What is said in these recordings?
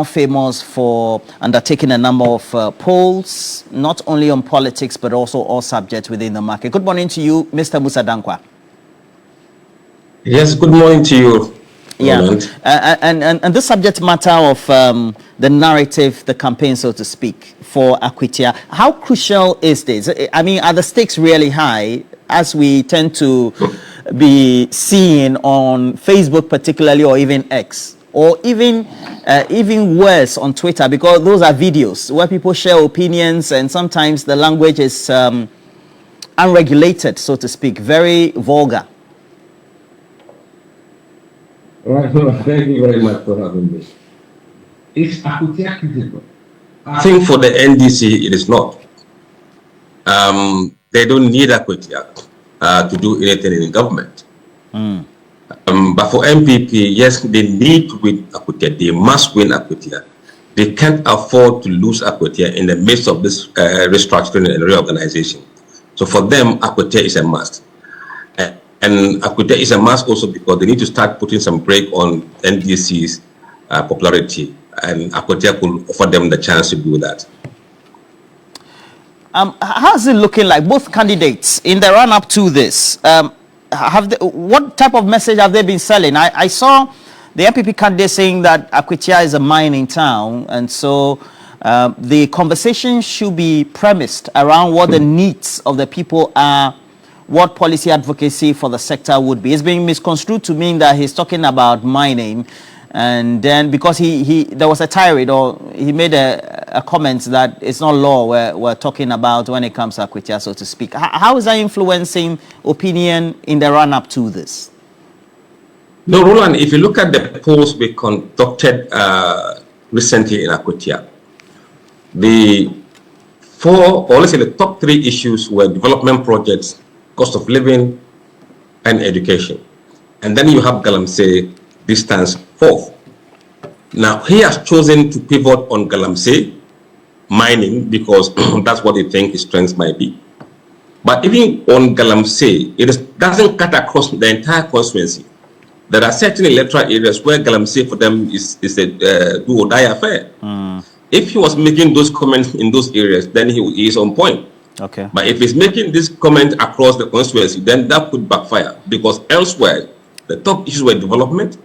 famous for undertaking a number of polls, not only on politics, but also all subjects within the market. Good morning to you, Mr. Musa Dankwah. Yes, good morning to you. Yeah, and this subject matter of the narrative, the campaign, so to speak, for Akwatia, how crucial is this? I mean, are the stakes really high, as we tend to be seeing on Facebook particularly, or even X, or even worse on Twitter, because those are videos where people share opinions, and sometimes the language is unregulated, so to speak, very vulgar. Right, thank you very much for having me. It's Akwatia critical. I think for the NDC, it is not. They don't need Akwatia to do anything in government. But for MPP, yes, they need to win Akwatia. They must win Akwatia. They can't afford to lose Akwatia in the midst of this restructuring and reorganization. So for them, Akwatia is a must. And Akwatia is a must also because they need to start putting some brake on NDC's popularity, and Akwatia could offer them the chance to do that. How's it looking like? Both candidates in the run-up to this, what type of message have they been selling? I saw the MPP candidate saying that Akwatia is a mining town, and so the conversation should be premised around what the needs of the people are, what policy advocacy for the sector would be. It's being misconstrued to mean that he's talking about mining, and then because there was a tirade, or he made a comment that it's not law we're talking about when it comes to Akwatia, so to speak. How is that influencing opinion in the run-up to this? No, Roland, if you look at the polls we conducted recently in Akwatia, the top 3 issues were development projects, cost of living, and education. And then you have Galamsey distance 4th. Now, he has chosen to pivot on Galamsey mining because that's what he thinks his strengths might be. But even on Galamsey, it doesn't cut across the entire constituency. There are certain electoral areas where Galamsey for them is a do or die affair. If he was making those comments in those areas, then he is on point. Okay. But if he's making this comment across the constituency, then that could backfire, because elsewhere the top issues were development,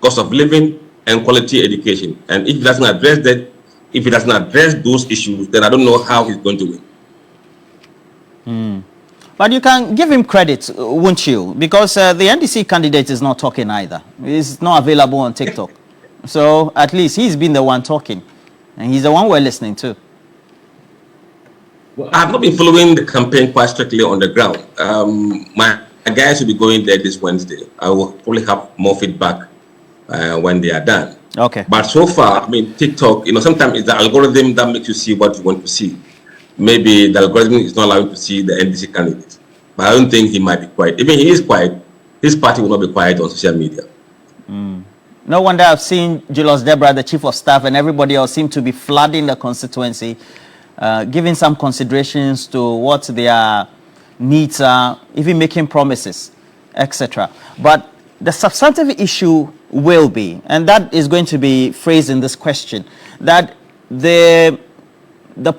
cost of living, and quality education. And if he doesn't address that, if he doesn't address those issues, then I don't know how he's going to win. But you can give him credit, won't you? Because the NDC candidate is not talking either. He's not available on TikTok. So at least he's been the one talking, and he's the one we're listening to. Well, I've not been following the campaign quite strictly on the ground. My guys will be going there this Wednesday. I will probably have more feedback when they are done. Okay. But so far, I mean, TikTok, sometimes it's the algorithm that makes you see what you want to see. Maybe the algorithm is not allowing to see the NDC candidate. But I don't think he might be quiet. Even he is quiet, his party will not be quiet on social media. No wonder I've seen Julius Debra, the chief of staff, and everybody else seem to be flooding the constituency, giving some considerations to what their needs are, even making promises, etc. But the substantive issue will be, and that is going to be phrased in this question, that the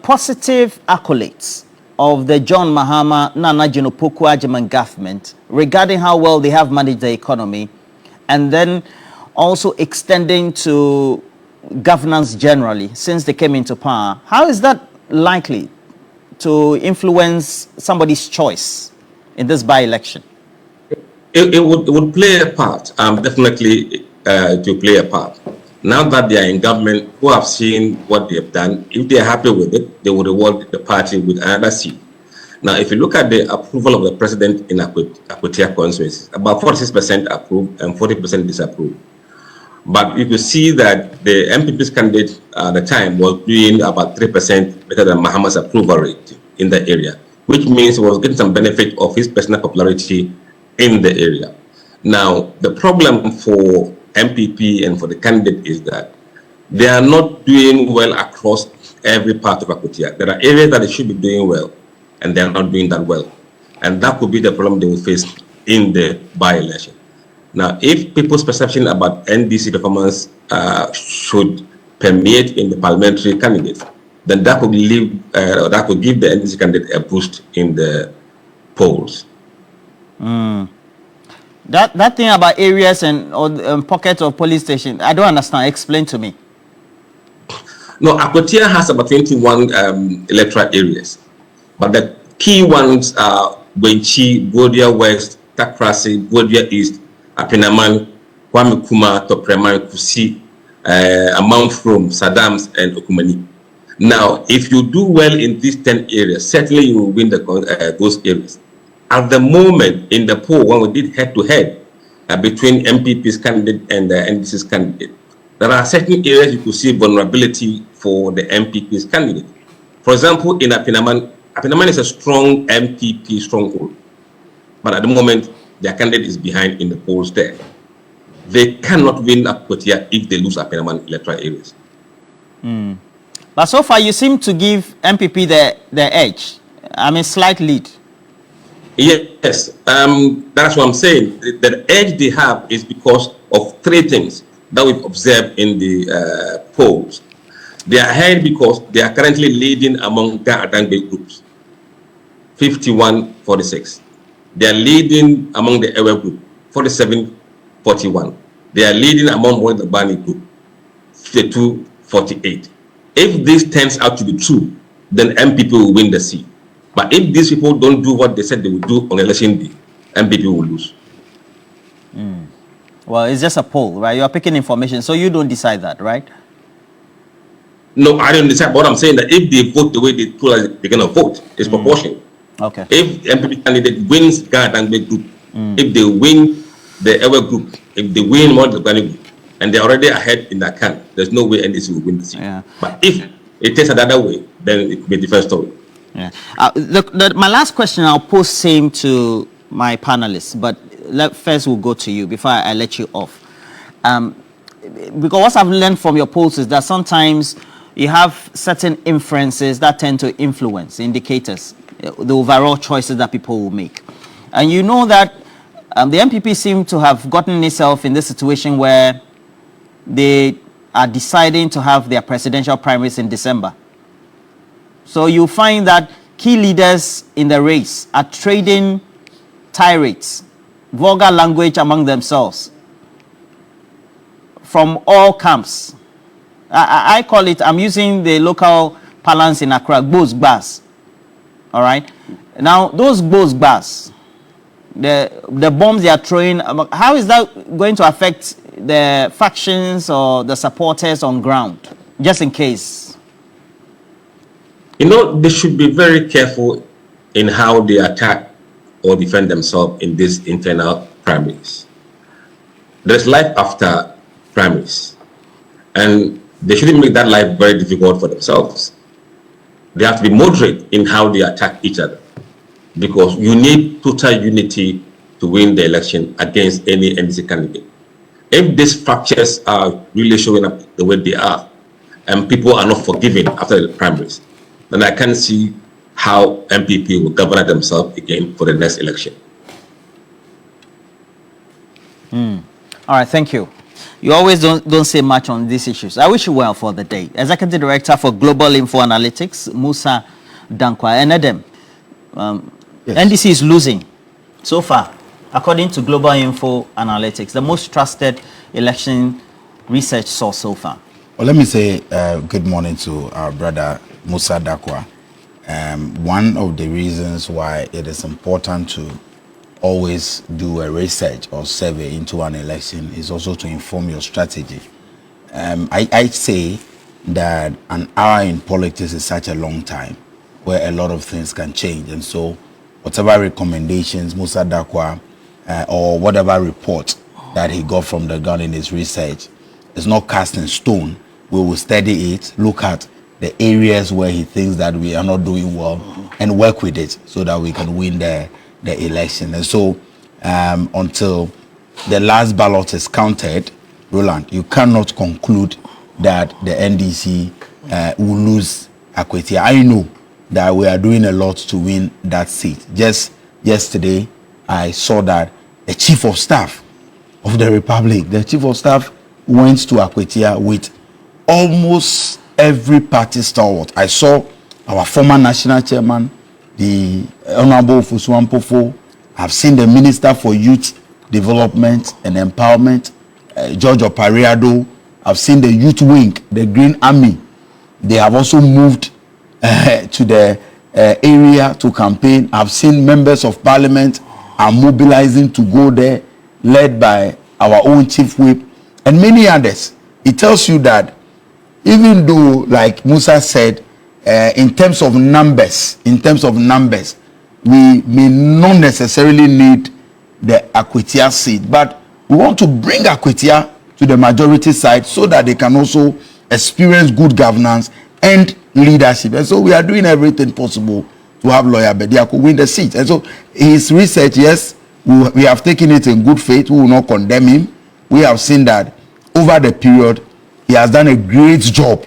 positive accolades of the John Mahama Nana Jinopoku Agyeman government regarding how well they have managed the economy, and then also extending to governance generally since they came into power, how is that likely to influence somebody's choice in this by-election? It would play a part, definitely to play a part. Now that they are in government, who have seen what they have done, if they are happy with it, they will reward the party with another seat. Now, if you look at the approval of the president in Akwatia constituency, about 46% approve and 40% disapprove. But you could see that the MPP's candidate at the time was doing about 3% better than Mahama's approval rate in the area, which means he was getting some benefit of his personal popularity in the area. Now, the problem for MPP and for the candidate is that they are not doing well across every part of Akwatia. There are areas that they should be doing well, and they are not doing that well. And that could be the problem they will face in the by-election. Now, if people's perception about NDC performance should permeate in the parliamentary candidates, then that could that could give the NDC candidate a boost in the polls. That thing about areas and pockets of police station, I don't understand. Explain to me. No, Akwatia has about 21 electoral areas, but the key ones are Wenchi, Godia West, Takrasi, Godia East, Apinaman, Kwame Kuma, Topreman, Kusi, Mount From, Saddams, and Okumani. Now, if you do well in these 10 areas, certainly you will win those areas. At the moment, in the poll, when we did head-to-head between MPP's candidate and the NDC's candidate, there are certain areas you could see vulnerability for the MPP's candidate. For example, in Apinaman, Apinaman is a strong MPP stronghold, but at the moment, their candidate is behind in the polls there. They cannot win Akwatia if they lose Apinaman electoral areas. But so far, you seem to give MPP the edge. I mean, slight lead. Yes, that's what I'm saying. The edge they have is because of three things that we've observed in the polls. They are ahead because they are currently leading among Ga-Adangbe groups, 51-46. They are leading among the Ewe group, 47-41. They are leading among the Bani group, 52-48. If this turns out to be true, then MPP will win the seat. But if these people don't do what they said they would do on election day, MPP will lose. Well, it's just a poll, right? You're picking information, so you don't decide that, right? No, I don't decide. But I'm saying that if they vote the way they told us they're going to vote, it's proportional. Okay. If MPP candidate wins Ga-Adangbe group, if they win the Ewe group, if they win more the Gani group, and they're already ahead in that can, there's no way NDC will win the seat. Yeah. But if it takes another way, then it could be a different story. Yeah. My last question, I'll pose same to my panelists, but first we'll go to you before I let you off. Because what I've learned from your polls is that sometimes you have certain inferences that tend to influence indicators, the overall choices that people will make. And you know that the MPP seem to have gotten itself in this situation where they are deciding to have their presidential primaries in December. So you find that key leaders in the race are trading tirades, vulgar language among themselves from all camps. I call it, I'm using the local parlance in Accra, Bose Bas. All right? Now, those Bose Bas, the bombs they are throwing, how is that going to affect the factions or the supporters on ground, just in case? You know, they should be very careful in how they attack or defend themselves in these internal primaries. There's life after primaries, and they shouldn't make that life very difficult for themselves. They have to be moderate in how they attack each other, because you need total unity to win the election against any NDC candidate. If these fractures are really showing up the way they are, and people are not forgiving after the primaries, then I can't see how MPP will govern themselves again for the next election. All right, thank you. You always don't say much on these issues. I wish you well for the day. Executive Director for Global Info Analytics, Musa Dankwah. And Adam, yes. NDC is losing so far, according to Global Info Analytics, the most trusted election research source so far. Well, let me say good morning to our brother Musa Dankwah. One of the reasons why it is important to always do a research or survey into an election is also to inform your strategy. I say that an hour in politics is such a long time where a lot of things can change. And so whatever recommendations Musa Dankwah or whatever report that he got from the ground in his research is not cast in stone. We will study it, look at the areas where he thinks that we are not doing well, and work with it so that we can win the election. And so until the last ballot is counted, Roland, you cannot conclude that the NDC will lose Akwatia. I know that we are doing a lot to win that seat. Just yesterday, I saw that the Chief of Staff of the Republic, the Chief of Staff went to Akwatia with almost every party stalwart. I saw our former national chairman, the Honorable Fusuampofo. I've seen the Minister for Youth Development and Empowerment, George Opariado. I've seen the youth wing, the Green Army. They have also moved to the area to campaign. I've seen members of parliament are mobilizing to go there, led by our own chief whip and many others. It tells you that even though, like Musa said, in terms of numbers, we may not necessarily need the Akwatia seat, but we want to bring Akwatia to the majority side so that they can also experience good governance and leadership. And so we are doing everything possible to have Lawyer Bediako win the seat. And so his research, yes, we have taken it in good faith. We will not condemn him. We have seen that over the period, he has done a great job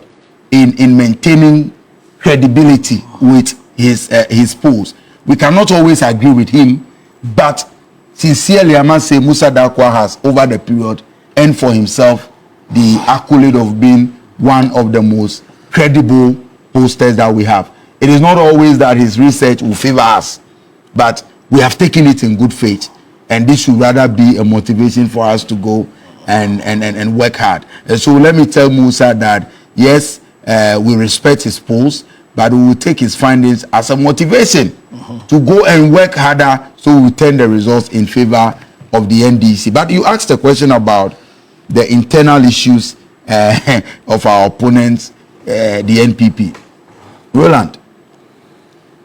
in maintaining credibility with his polls. We cannot always agree with him, but sincerely, I must say Musa Dankwah has, over the period, earned for himself the accolade of being one of the most credible pollsters that we have. It is not always that his research will favor us, but we have taken it in good faith, and this should rather be a motivation for us to go and work hard. And so let me tell Musa that yes, we respect his polls, but we will take his findings as a motivation to go and work harder, so we turn the results in favor of the NDC. But you asked a question about the internal issues of our opponents, the NPP. Roland,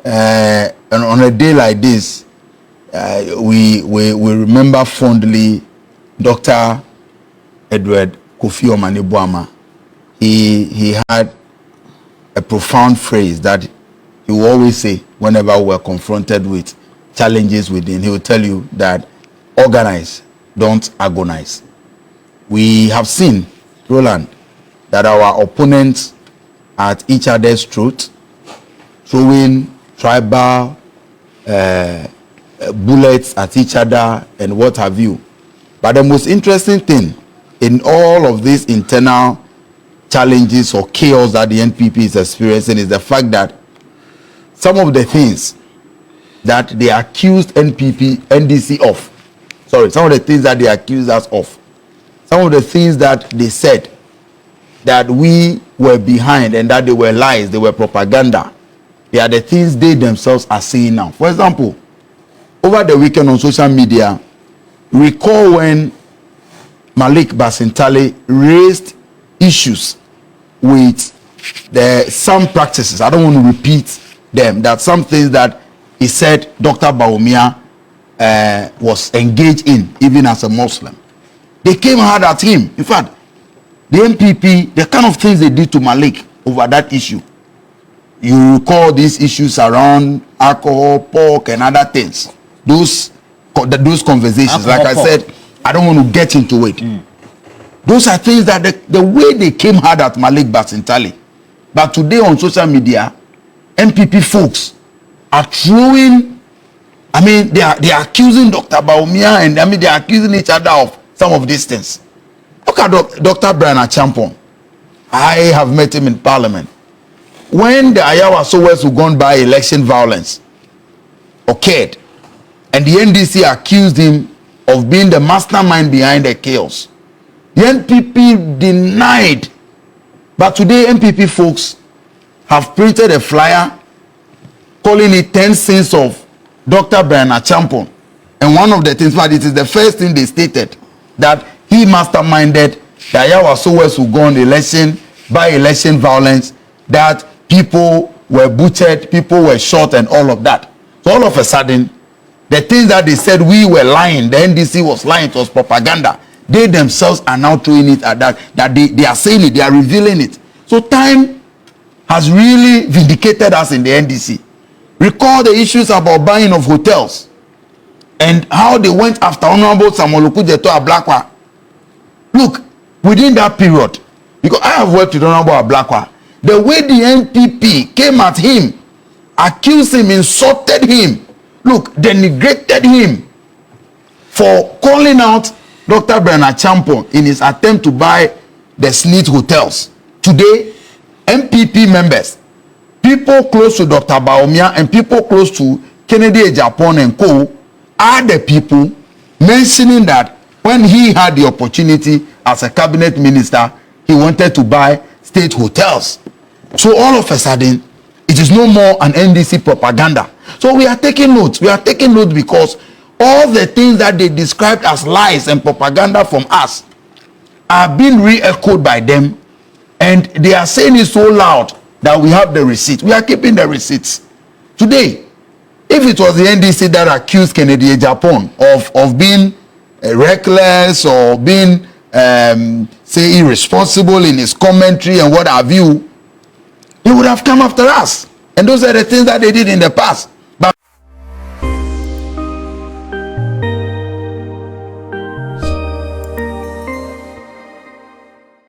and on a day like this, we remember fondly Dr. Edward Kofi Omane-Boamah. He had a profound phrase that he will always say whenever we're confronted with challenges within. He will tell you that organize, don't agonize. We have seen, Roland, that our opponents are at each other's throat, throwing tribal bullets at each other and what have you. But the most interesting thing in all of these internal challenges or chaos that the NPP is experiencing is the fact that some of the things that they accused NDC of, some of the things that they accused us of, some of the things that they said that we were behind and that they were lies, they were propaganda, they are the things they themselves are saying now. For example, over the weekend on social media, recall when Malik Basintale raised issues with some practices. I don't want to repeat them. That some things that he said Dr. Bawumia was engaged in, even as a Muslim. They came hard at him. In fact, the NPP, the kind of things they did to Malik over that issue. You recall these issues around alcohol, pork, and other things. Those conversations, alcohol, like I said, I don't want to get into it. Those are things that the way they came hard at Malik Basintale. But today on social media, NPP folks are throwing, they are accusing Dr. Bawumia, and they are accusing each other of some of these things. Look at Dr. Brian Achampong. I have met him in Parliament. When the Ayawa Sowers who gone by election violence occurred, and the NDC accused him of being the mastermind behind the chaos, the NPP denied. But today, NPP folks have printed a flyer calling it 10 sins of Dr. Brian Achampong. And one of the things, but it is the first thing they stated, that he masterminded the Ayawa Sowers who gone election by election violence, that people were butchered, people were shot, and all of that. So all of a sudden, the things that they said we were lying, the NDC was lying, it was propaganda, they themselves are now throwing it at that they are saying it, they are revealing it. So time has really vindicated us in the NDC. Recall the issues about buying of hotels and how they went after Honorable Samoluku Jeto Ablakwa. Look, within that period, because I have worked with Honorable Ablakwa, the way the NPP came at him, accused him, insulted him, look, denigrated him for calling out Dr. Brian Achampong in his attempt to buy the Snit hotels. today, MPP members, people close to Dr. Baumia and people close to Kennedy Japan and co are the people mentioning that when he had the opportunity as a cabinet minister, he wanted to buy state hotels. So all of a sudden, it is no more an NDC propaganda. So we are taking notes. We are taking notes because all the things that they described as lies and propaganda from us are being re-echoed by them, and they are saying it so loud that we have the receipts. We are keeping the receipts. Today, if it was the NDC that accused Kennedy Japan of being reckless or being, say, irresponsible in his commentary and what have you, he would have come after us. And those are the things that they did in the past.